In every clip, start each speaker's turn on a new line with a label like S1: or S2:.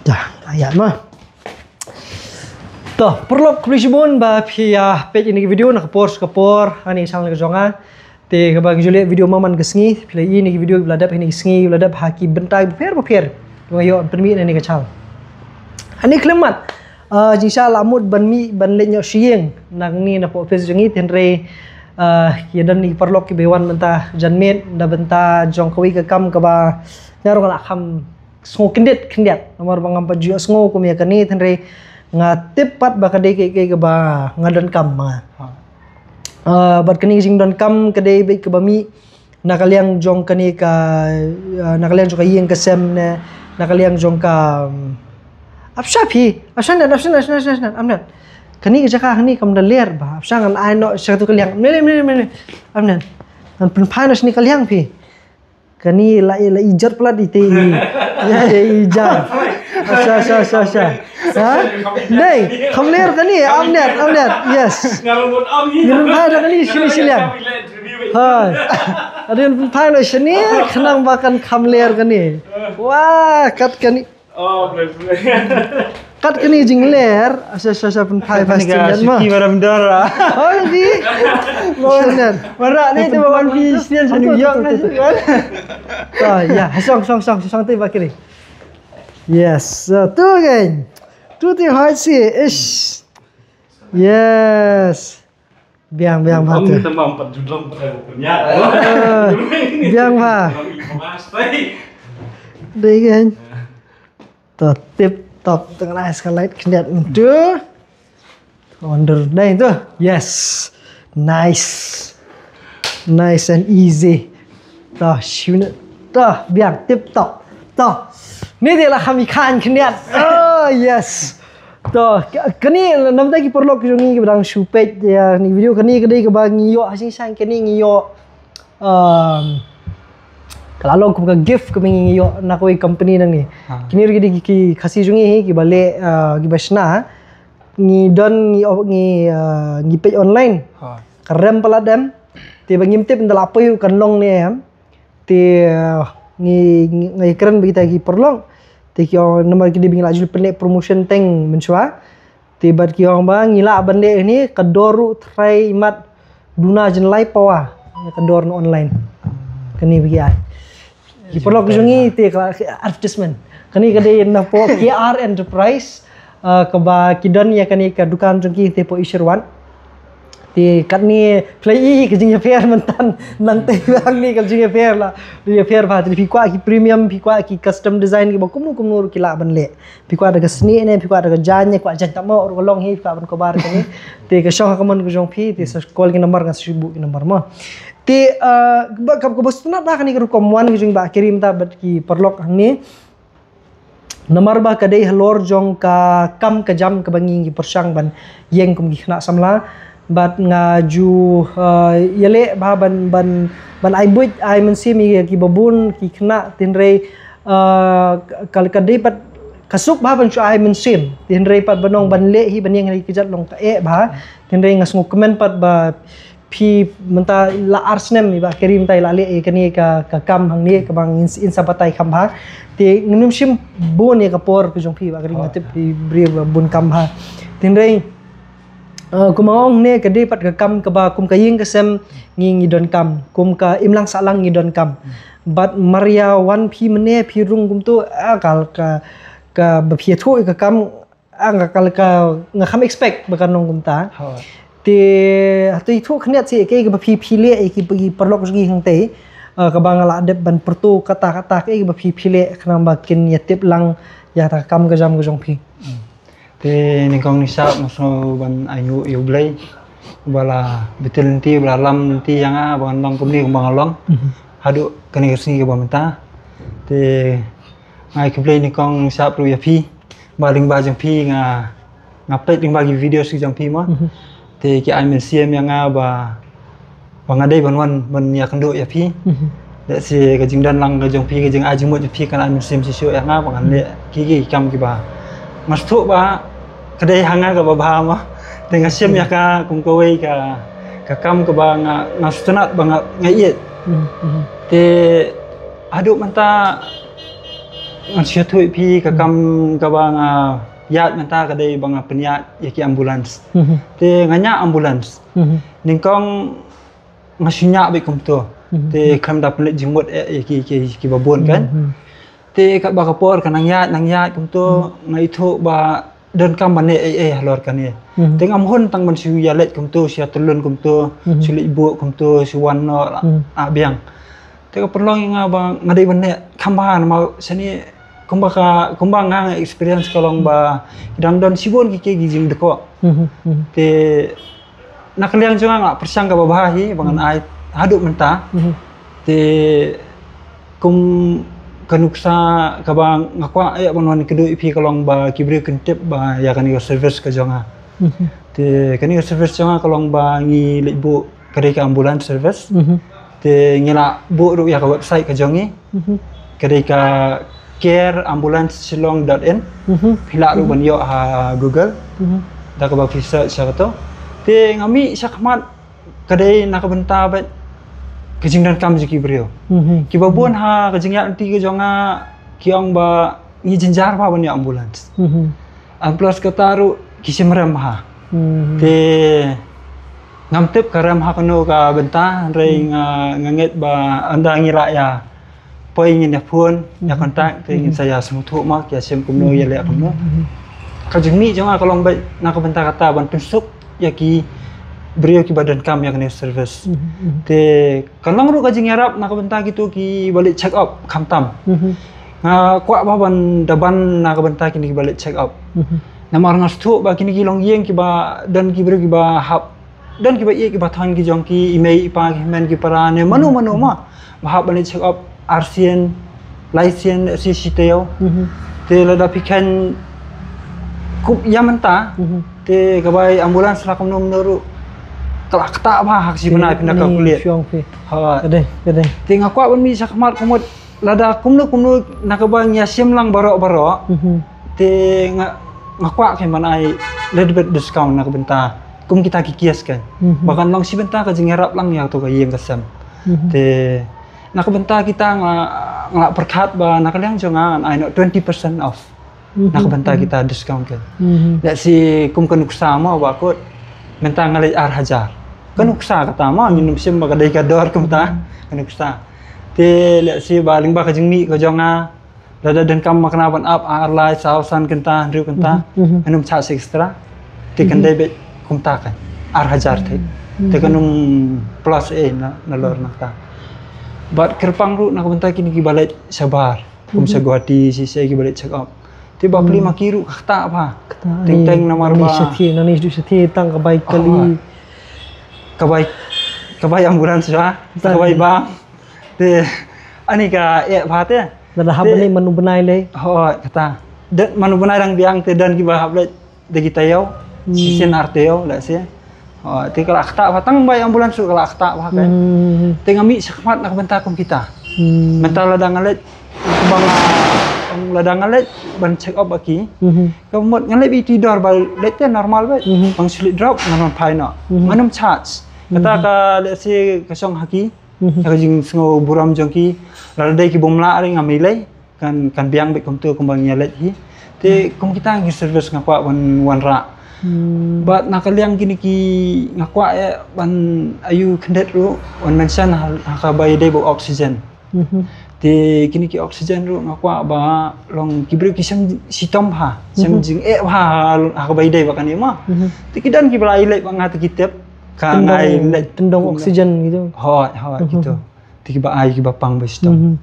S1: Dah, ayat mah. Toh, perlu kulisibun ba pia page ini video nak kapor ani sang nak jonga. Te kabang juliet video maman kesngi, pila ini video beladap ini kesngi, beladap haki bentai per. Yo permi ni kachal. Ani klemat. Jingsa lamut banmi banlenyo sieng nang ni na po face jongi tenre kidan ni perlu ki bewan benta janmet da benta jong kawi ke kam ka ba nyaro la kham sngo kendet nomor bangam paju sngo ko mi kani tenre nga tepat ba kadai ke ba ngadon kam ma bat kani jing don kam kadai be ke bami nakaliang jong kani ka nakaliang jong ka yeng kesem ne nakaliang jong ka apshapi apshan amnan kani jaka hani kam da ler ba apshan an ai no satu kaliang mene amnan an pun panas ni kaliang pi kani la ijar plat ite ya ijar Asha. Ha? Nei, kam ler kani amnet. Yes.
S2: Ngarumut am ni.
S1: Ngarumut ada kani sini-sini. Ha. Ada yang panas sini kenang makan kam ler kani. Wah, kat kani.
S2: Oh, boleh.
S1: Kat kani jing ler, asha pun pasti kan mah.
S3: Suki baram dara.
S1: Oh, di. Lonan.
S3: Mara ni tu bawan pi stian New York kan.
S1: Ah, ya, song tu bakiri. Yes, tu kan. Tu hard sih. Ish. Yes. Biang
S2: Ông
S1: tu.
S2: kita mau 4 judul punya.
S1: Biang ba. Đây kan. Tu tip top tengah escalate kendat tu. Wonder đây tu. Yes. Nice and easy. Tuh, shunut. Tuh, biang tip top. Tuh. Ni dia lah kami kan kendat. Oh, yes. Tuh, kani nam ta ki perlu ki jongi bang supet ya ni video kani kedai ke bang ngiyo asing sang kani ngiyo kalau aku buka gift ke ngiyo nak koi company nang ni. Kini ri ki kasih jongi ki balik ki basna ngi don ngi page online. Kerem peladam. Ti bang ngimtip ndal apa yu kan long ni am. Ti ngi keren kita ki perlu ti kyo nomor ki dibing laju pendek promotion teng mensua tibat kyo bang ngila bende ini kedoru try mat duna jenlai pawa kedor online kani biya ki perlu kujungi ti advertisement kani kade na po KR enterprise ke ba kidon ya kani ka dukan jungki ti po isirwan ti kat ni play ke jing fair mentan nang te bang ni ke jing fair la dia fair ba ti pikwa ki premium pikwa ki custom design ki bokum kumur ki la ban le pikwa daga sni ne pikwa daga jan ne kwa jan ta mo ro long hi pikwa ban ko bar ni ti ke shoh ka mon ko jong phi ti sa call ki number ka sibu ki number mo ti ba kap ko bostuna da kani ko komwan ki jing ba kirim ta bat ki perlok ni nomor ba kadai halor jong ka kam ka jam ka bangi ki persang ban yeng kum ki khna samla bat ngaju yale ba ban ai buit ai mensi mi ki babun ki kena tinrei kal kadai pat kasuk ba ban chu ai mensim tinrei pat banong ban le hi ban yang ki jat long ka ba tinrei ngasngu comment pat ba pi menta la arsnem mi ba kerim tai la le kani ka kam hang ni ka bang insa batai kam ba ti ngnum sim bon ya ka por ki jong pi ba kerim tip di bri bun kam ha tinrei kumaong ne kadai pat ka kam ka ba kum ka ying ka sem ngi don kam kum ka imlang salang ngi don kam bat maria wan phi mene phi rung kum tu kal ka ba phi thu ka kam kal ka nga kham expect ba kanong kum ta ti tu thu khnet si ke ba phi le ki perlok gi hang te ka ba ngala de ban pertu kata ke ba phi le khnam ba kin ya tip lang ya ta kam ka jam ka jong phi
S3: Te ni kong ni sa maso ban ayu blay bala betul nanti bala lam nanti yang ban long kumni bang long hadu kani kesini ke bamta te ngai ke play ni kong sa pro ya pi baling ba jang pi ngapet ding bagi video si jang pi ma te ki ai men siem yang ba ngadai ban ya kendo ya pi de si ke jing dan lang ke jang pi ke jing a jing mo pi kan ai men siem si syo yang ban le ki kam ki ba mas tu ba kadai hanga ka ba ma dengan siam ya ka kum ko wei ka kam ka ba nga sunat ba nga iet te aduk manta Ngasih tuh pi kakam kabang yat menta kadai bang penyat yaki ambulans. Te nganya ambulans. Ningkong ngasihnya be kumto. Te kam dapat jimut yaki babon kan. Te kat bakapor kan nang yat kumto ngai itu ba dan kam bane halor kan ye. Te ngamhon tang man siu yalet kumto sia telun kumto sulit ibu kumto siwan no biang. Te perlong nga ba ngadai bane kambahan mau seni kumbang nga experience kalong ba dang don sibon ki gijing deko. Te nakaliang juga nga persang ka babahi bangan ai haduk menta. Te kum kanuksa kabang ngakwa ay banwan kedu ipi kalong ba kibri kentip ba ya kan service ka jonga. Te kan service jonga kalong ba ngi lebu kadai ka ambulans service. Te ngila bu ru ya ka website ka jongi. Kadai ka careambulance.in pila ru ban yo ha Google. Da ka ba research sa to. Te ngami sakmat kadai nakabenta ba kejingdan kam jiki brio. Kibabon ha kejingya nanti ke jonga kiong ba ni jenjar ba ban ambulans. Ambulans kataru kisimram ha. Te ngamtep karam ha kono ka benta rei nganget ba anda ngira ya. Poi ingin ya phone ya kontak te ingin saya semutu mak ya sem kumno ya le kumno. Kajingmi jonga kalong ba nakabenta kata ban pensuk yaki beliau ki badan kam yang kena service. Te kalong ru kajing yarap nak benta gitu ki balik check up kam tam. Kuat baban daban nak benta kini ki balik check up. Nama orang astu ba kini ki long yeng ki ba dan ki beri ki ba hap dan ki ba ye ki ba thang ki jong ki email ipa ki men ki parane manu ma hap balik check up RCN license CCTO. Te lada pikan kup yamenta. Te kabai ambulans lakom nomor kelak tak apa hak si benar pindah ke kulit. Ada. Tengah kuat pun bisa kemat kumut lada kumnu nak bang ya sim lang barok. Tengah ngakuat ke mana ai little bit discount nak benta. Kum kita kikias kan. Bahkan lang si benta ke jengerap lang ya tu ke yang kesam. Te nak benta kita ngelak perkat ba nak liang jangan ai 20% off. Nak benta kita discount kan. Dak si kum kenuk sama bakut benta ngalai Hajar. Kanuksa kata ma minum sim bagadai kador kumta kanuksa te le si baling ba kajingmi ko jonga dada dan kam makna ban up arlai sausan kenta riu kenta minum cha extra te kandai be kumta kan Hajar te kanum plus na lor nakta bat kerpang ru nak benta kini ki balai sabar kum sagwati si ki balai check up te ba pli makiru kata apa teng nomor ba
S1: nani sethi tang kabai kali
S3: kabai ambulans ya kabai bang te ani ka phate
S1: lada habani manu benai le
S3: kata dan manu benai dang biang te dan ki ba hable de kitayau sisen arteo la se te kala khata patang bai ambulans su kala khata ba kan te ngami sakmat nak bentakum kita mental lada ngalet bang lada ngalet ban check up aki kamot ngalet bi tidor ba lete normal ba bang sleep drop nanon paina manum charge kata ka lesi kasong haki kajing sngo buram jongki ladai ki bomla ring ngamilai kan biang be komtu kumbang nyalet hi te kum kita ngi service ngakwa wan ra bat nakaliang kini ki ngakwa ban ayu kendet ru wan mention haka bai dei bo oxygen te kini ki oxygen ru ngakwa ba long kibri ki sam sitom ha sam jing ha haka bai dei ba kan ma te kidan ki balai le ba ngat kitep kan ai
S1: tendong oksigen gitu.
S3: Gitu. Tiba ai ki bapang bestom.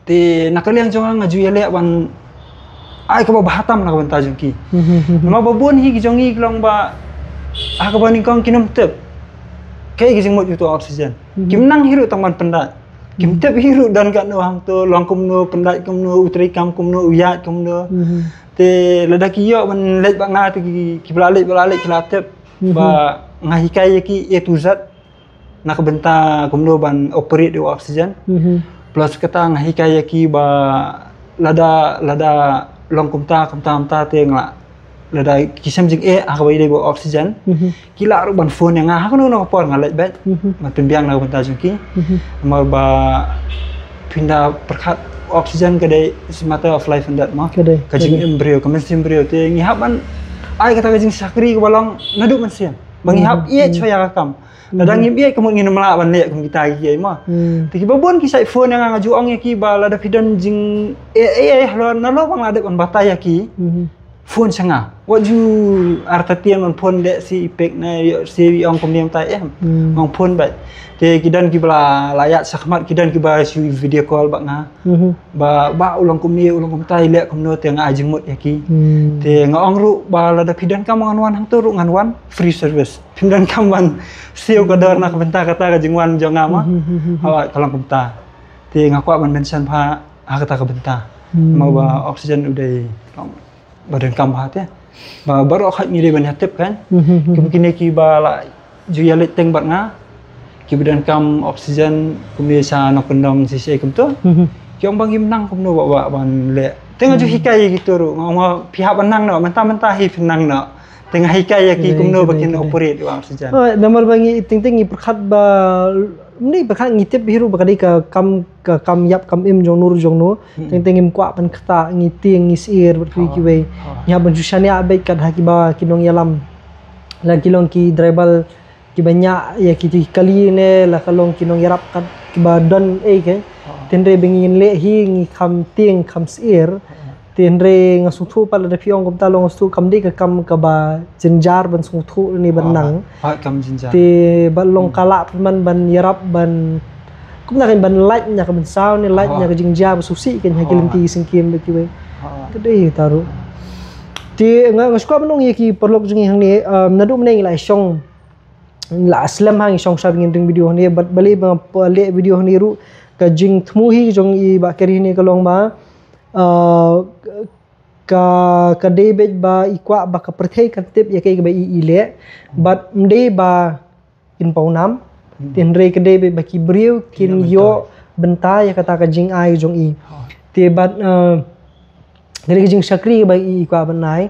S3: Te nakaliang jonga ngaju yele wan ai ka bahatam nak benta jongki. Ma babon hi ki jongi klong ba ka bani kong kinum tep. Kai ki jingmot itu oksigen. Kim nang hiru taman pendat. Kim tep hiru dan ka no hang to longkum no pendat kum no utri kam kum no uyat kum no. Te ladaki yo ban let ba nga ki balalik ki latep ba ngahikai ki etuzat nak benta kumno ban operate di oksigen plus kata ngahikai ki ba lada long kumta te ngla lada kisam jing akabai de bo oksigen kila ru ban phone yang ha kono no por ngalet bet matun biang nak benta jingki ma ba pindah perkat oksigen kedai semata of life and death mah.
S1: Kedai.
S3: Kajing embrio, kemensi embrio te ngihap man ai kata kajing sakri ke balong naduk man siam. Bangihap iya coya kakam. Kadang iya kamu ngin melak ban lek kita kiai mah. Tiki babon ki sai phone yang ngajuang ya ki bala da pidan jing lo nalo bang ada kon bataya ki. Phone sanga. Waju artatian man phone dek si ipek na si ong pemiam tai ngong phone ba. Te kidan ki bala layat sakmat kidan ki ba si video call bak nga. Ba ulang kumni ulang kum tai lek kumno te nga ajeng mut ya ki. Te ngong ru bala da pidan kam ngan hang turu ngan wan free service. Pidan kam wan siu kadar nak benta kata ka jingwan jonga mah. Awak kalang kumta. Te ngakwa man mention pha kata ka benta. Mau ba oksigen udah badan kam hat ya. Ba baru khat ngire ban hatep kan. Kemungkinan ki bala juya let teng bat nga. Kibadan kam oksigen kumni sa no kendong sisi kum tu. Ki ong bangi menang kum no bawa ban le. Tengah ju hikai gitu ru. Ngomong pihak menang no, mentah-mentah hi menang no. Tengah hikai ki kum no bakin operate wa oksigen.
S1: Oh, nomor bangi ting-ting i perkhat ba ni perkhat ngitip biru bakadi ka kam yap kam im jong nur jong no. Ting-ting im kwa pan khata ngiting ngisir berpi ki we. Nya ban jusani abai kad hakiba kinong yalam. La kilong ki dribble ki banyak ya ki kali ne la kalong kinong yarap kat ki badan ke tenre bengin le hi ngi kham ting kham sir tenre ngasuthu pala da piong kom talong ngasu kam de ka kam ka ba jenjar ban suthu ni banang
S3: Kam jenjar
S1: te balong kala man ban yarap ban kum na kan ban light nya ka ban sound ni light nya ka jingja susi kan hakilim ti singkim be ki we tade taru te ngasku manong ye ki perlok jungi hang ni nadu meneng la syong la aslam hang song sab ngin ring video ni bat bali ba le video ni ru ka jing thmuhi jong i ba keri ni kalong ba ka debet ba ikwa ba ka perthei kan tip ya ke ba i le bat mde ba in paunam tin re ka debet ba ki briu kin yo benta ya kata ka jing ai jong i te bat ngere jing sakri ba i ikwa banai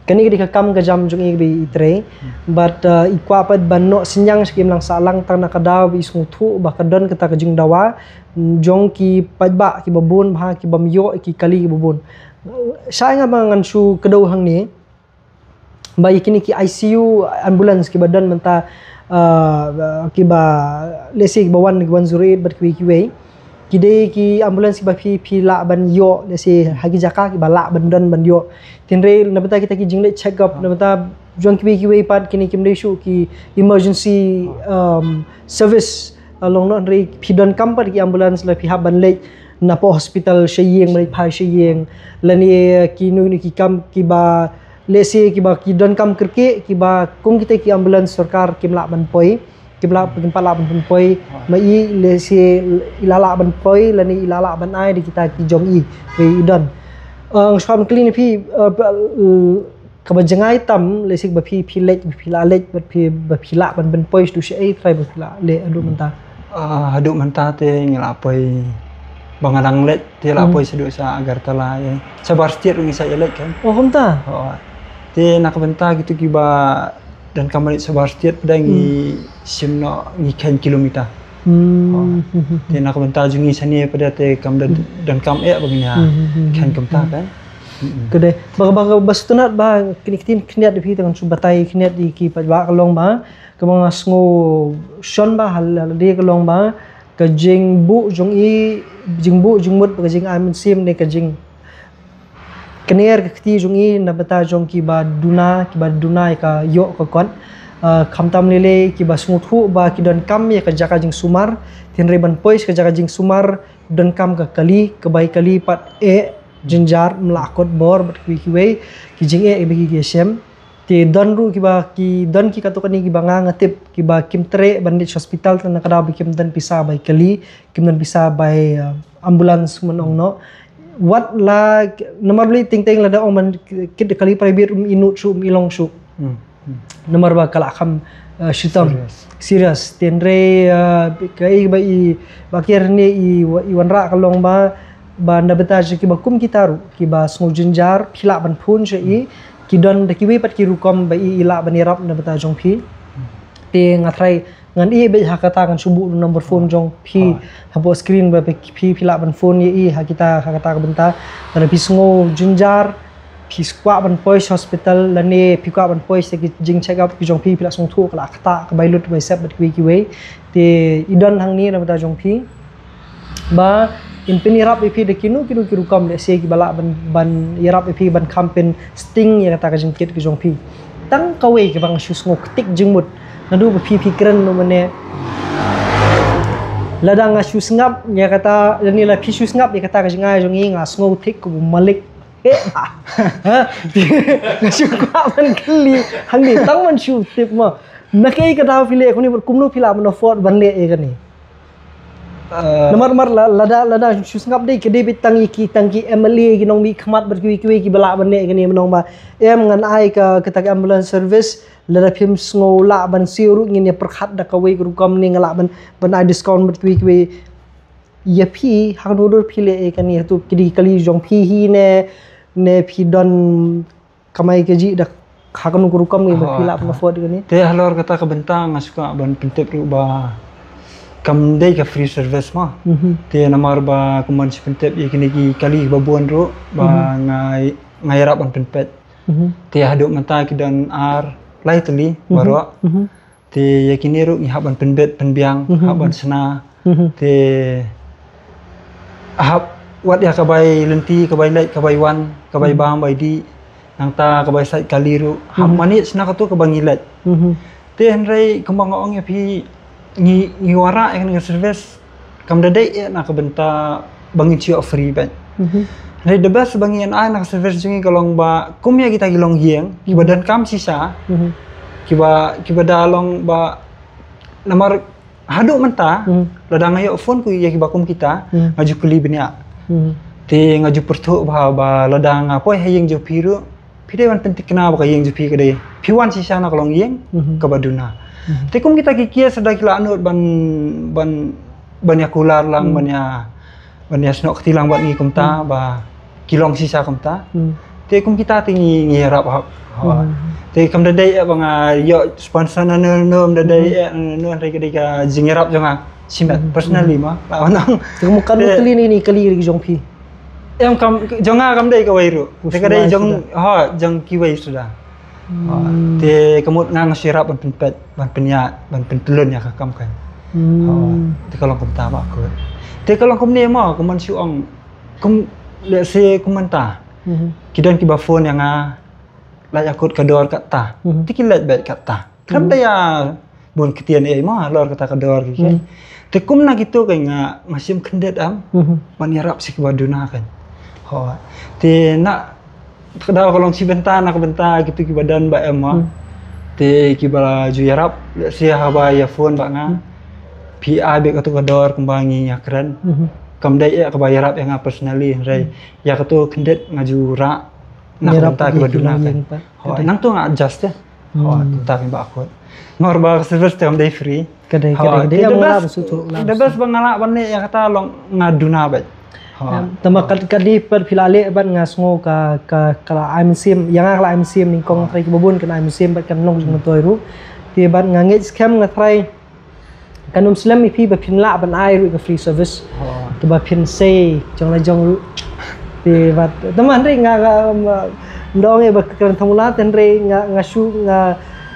S1: kani ka kam ka jam jong i tre but ikwa pat banno sinyang skim lang salang tang nakadaw bi sungthu ba kadon kata ka jing dawa jong ki pajba ki babun bha ki bamyo ki kali ki babun sa nga mangan su kadaw hang ni ba kini ki ICU ambulance ki badan menta ki ba lesi ki bawan ki 108 bat ki we kide ki ambulans ki ba phi la ban yo lesi hagi jaka ki bala ban don ban yo tinre nabata kita ki jingle check up nabata jong ki we pat kini kim shu ki emergency service along non re phi don kam pat ki ambulans la phi ban le na po hospital sheyeng mai phai sheyeng lani ki nu ni ki kam ki ba lesi ki ba ki don kam kerke ki ba kum kita ki ambulans sarkar kim la ban poi kibla pala ban poi mai lesi ilala ban poi lani ilala ban ai di kita ki jong i we don sham clean phi ka ba jangai tam lesi ba phi lek phi la lek ba phi la ban poi stu she try ba phi la le adu menta
S3: te ngila poi bangadang let te la poi sedu sa agar tala ya sabar setiap ngi sa lek kan
S1: homta
S3: te nak benta gitu ki ba dan kami sebar setiap pada ngi simno ngi ken kilometer. Te nak bentar jungi sani pada te kam dan kam bagnya ken kamta kan.
S1: Kede baga bastunat ba kinitin kniat di dengan subatai kniat di ki pajba kalong ba kamang asngo shon ba hal de kalong ba ka jing bu jong i jing bu jing mut ka jing amin sim ne ka jing kener kti jungi na bata jong ki ba duna ka yo ka kon khamtam lele ki ba smuthu ba ki don kam ya ka jaka jing sumar tin reban pois ka jaka jing sumar don kam ka kali ka bai kali pat jinjar mlakot bor bat ki we ki jing be ki shem te don ru ki don ki katukani ki ba ngatip ki ba kim tre bandit hospital tan kada bi kim dan pisa bai kali kim dan pisa bai ambulans menong no what la nomor beli ting-ting lada oman kid kali private inut su ilong su nomor ba kala kham shitam serious tenre kai ba i bakir ni i wanra kalong ba nda beta ki ba kum kitaru ki ba sngu jinjar phila ban phun se i ki don da ki we pat ki rukom ba i ila ban irap nda beta jong phi te ngathrai ngan i be hakata kan subuh number phone jong pi habo screen ba pi pila ban phone ye i hakita hakata ka benta dan pi sngo junjar pi squat ban pois hospital lane pi kwa ban pois ki jing check up ki jong pi pila song thu kala khata ka bailut bai sep bat ki we te idon hang ni na bata jong pi ba in penirap ipi de kinu kam de se ki bala ban irap ipi ban kampen sting ya kata ka jengkit ki jong pi tang ka we ki bang shoes ngok tik jengmut nadu pi kren no mane ladang nga shoes ngap ya kata ni la pi shoes ngap ya kata ka jengai jong i nga sngo tik ku malik ha shoe kwa man kli hang ni tang man shoe tip ma nakai ka da pile ko ni kumnu pila man afford ban le e kan ni Namar lada shoes ngap dei ke dei bitangi ki tangki MLA ki nong mi khmat ber ki ki bala ban ne ni nong ba em ngan ai ka ketak ambulance service lada phim sngo la ban siru ngin ne perkhat da ka we ru kam ni ngala ban ai discount ber ki ya phi hang do phi le e kan ni tu ki kali jong phi hi ne phi don kamai ke ji da khakan ru kam ni ber phi la ban afford ni
S3: te halor kata ka bentang ngasuka ban pentep ru ba kam dei ka free service ma te namar ba kuman si pentep ye kini ki kali ba buan ro ba ngai rap ban penpet te haduk mata ki dan ar lai teli baro te ye kini ro ngi haban penbet penbiang haban sena te hab wat ya ka bai lenti ka bai lai ka bai wan ka bai bang bai di nang ta ka bai sai kali ro hab mani sena ka tu ka bang ilat te henrei kembang ong ya pi ngi wara yang ngi service kam dadai nak benta bangin cio free ban Dari the best bangin ai nak service jungi kalong ba kumya kita gilong hieng ki badan kam sisa kiba dalong ba namar hadu menta ladang ayo phone ku ya kiba kum kita ngaju kuli benya te ngaju pertu ba ladang apa hayeng jo piru pide wan pentik kena ba hayeng jo pi kade piwan sisa nak kalong hieng kabaduna Tekum kita kikia sedang kila anut ban yakular lang ban ya snok tilang buat ni kumta ba kilong sisa kumta. Tekum kita tinggi ngirap te kam dadai bang yo sponsor na nom dadai no reka jingirap jonga simat personally ma lawanang.
S1: Tekum kan teli ni kali ri jong pi.
S3: Em kam jonga kam dai ka wairu. Te kadai jong jong kiwai sudah. Te kamut ngang sirap ban penpet ban penyat ban pentelun ya kakam kan te kalau kum ta ba ko te kalau kum ne ma kum man suang kum le se kum man ta kidan ki ba phone yang la yakut kador kat ta te kilat bet kat ta kam ta ya bun ketian e ma lor kata kador ki te kum na gitu kai ngasim kendet am ban yarap si baduna kan te nak Kadang kalau si benta nak benta gitu ki badan ba emma te ki bala ju yarap si haba ya phone ba nga PA be katu kador kembangi ya keren kam dai ya ka yarap yang personally rai ya katu kendet ngaju ra nak benta ki baduna kan nang tu nga adjust ya ta ki ba aku ngor ba service te kam dai free
S1: kadai yang ngala sutu
S3: the best bangala banne ya kata long ngaduna ba
S1: Tama kadi per filale ban ngasngo ka kala IMCM yang kala IMCM ning kong trai kibabun kan IMCM bat kan long jung toiru ti ban ngangit scam ngatrai kanum slam ipi ba pinla ban ai ru ka free service to ba pin say jong la jong ru ti bat teman ri nga ndong e ba kan thamula ten re ngasu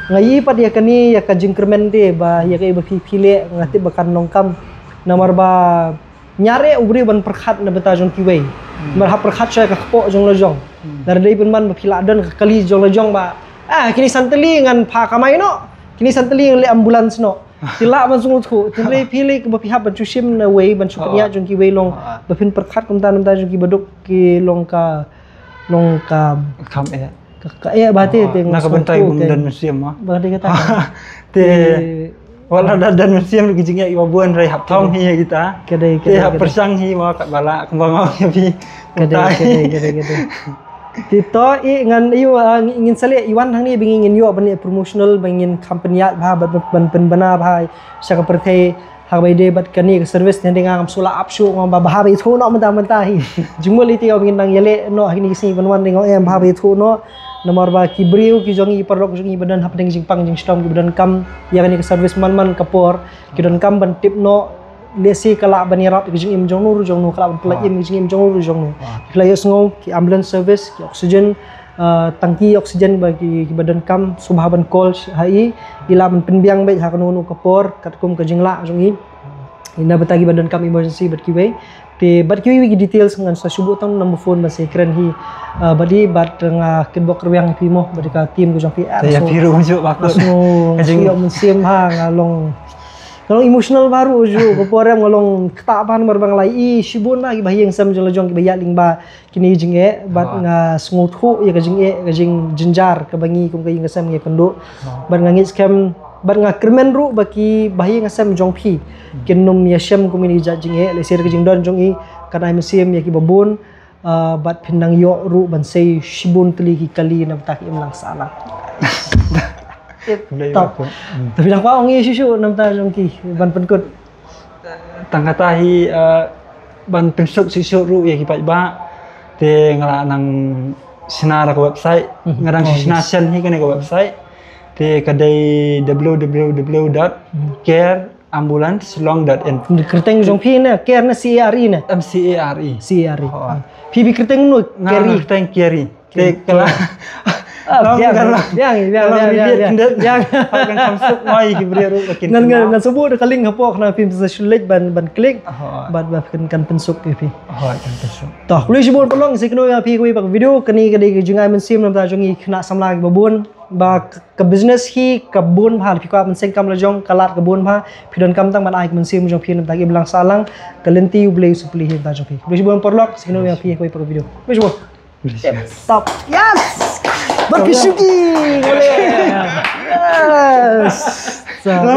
S1: ngayi pat ya kani ya ka jingkremen ti ba ya ka ba pile ngati ba kan nongkam namar ba nyare ubri ban perkhat na beta jong kiwei marha perkhat saya ka kpo jong lojong dar dei ban ban phila dan kali jong lojong ba kini santeli ngan pha kamai no kini santeli le ambulance no tila ban sungu thu tinre phile ke ba pihap ban chusim na wei ban chuknya jong kiwei long ba phin perkhat kum tan jong ki baduk ki long ka
S3: kam e
S1: ka e ba te
S3: nak bentai bum dan museum ma
S1: ba de kata
S3: te wala dan museum lagi jingya iwa buan rai hap thong hi kita
S1: kedai
S3: hap persang hi ma kat bala kembang ya bi
S1: kedai tito ngan iu ingin sale iwan hang ni bingin yo ban promotional bingin company ya ban bana bhai saka perthai hak by day bat kani ke service ni dengan sula upshow ngom bahaba itu no mentah-mentah hi jumul itu kau nginang yele no hini sini banwan dengan bahaba itu no nomor ba kibriu ki jongi perlok jongi badan hap ding jingpang jing stom ki badan kam yang ni ke service man kapor ki dan kam ban tip no lesi kala bani rap ki jing im jong nur kala ban pelaj im jing im jong nur kala yos ngom ki ambulance service ki oksigen tangki oksigen bagi badan kam subhaban kol hai ila men penbiang baik ha kanu kapor katkum ke jingla jongi ina batagi badan kam emergency bat kiwe te bat kiwe gi details ngan sa subuh tang number phone ba sekren hi badi bat nga kinbok ruang pi mo badi ka tim ko jong pi
S3: saya piru juk bakut
S1: kajing yo mensim ha ngalong kalau emosional baru ju kapor yang ngalong ketapan berbang lai i sibun ba gi bahiyang sam jong jong gi bayak ling ba kini jinge bat nga smuthu ya kajing jenjar ke bangi kum kaying sam nge penduk bat ngangit scam bat nga kermen ru baki bahiyang sam jong pi kinum ya syam kum ini jinge lesir kajing don jong i kana mesim ya ki babun bat pinang yo ru ban sei sibun teli ki kali na tak im lang salah tapi dah kau ngi susu nam ta jong ki ban penkut
S3: tangkatahi ban pensuk susu ru ya ki ba te ngala nang sinara ko website ngarang sinasian hi kene ko website te kadai www.careambulancelong.in
S1: kerteng jong pi na care na CARE na
S3: MCARE
S1: pi kerteng nu
S3: carry kerteng carry te kala
S1: biang
S3: kan samsuk mai ki beri ru makin
S1: ngan sebut kaling hapok na film sesulit ban klik ban kan pensuk pi
S3: kan pensuk
S1: toh kulih sibun pelong sikno ya pi pak video kani kadi jungai mensim nam ta jongi kena samla babun ba ke business hi kebun bhal pi ka menseng kam lajong kalat kebun bha pidon kam tang ban ai mensim jong pi nam ta gi belang salang kalenti ublei supli hi ta jong pi kulih sibun pelong sikno ya pi pak video kulih sibun stop yes berkesuki boleh yes.
S3: Lama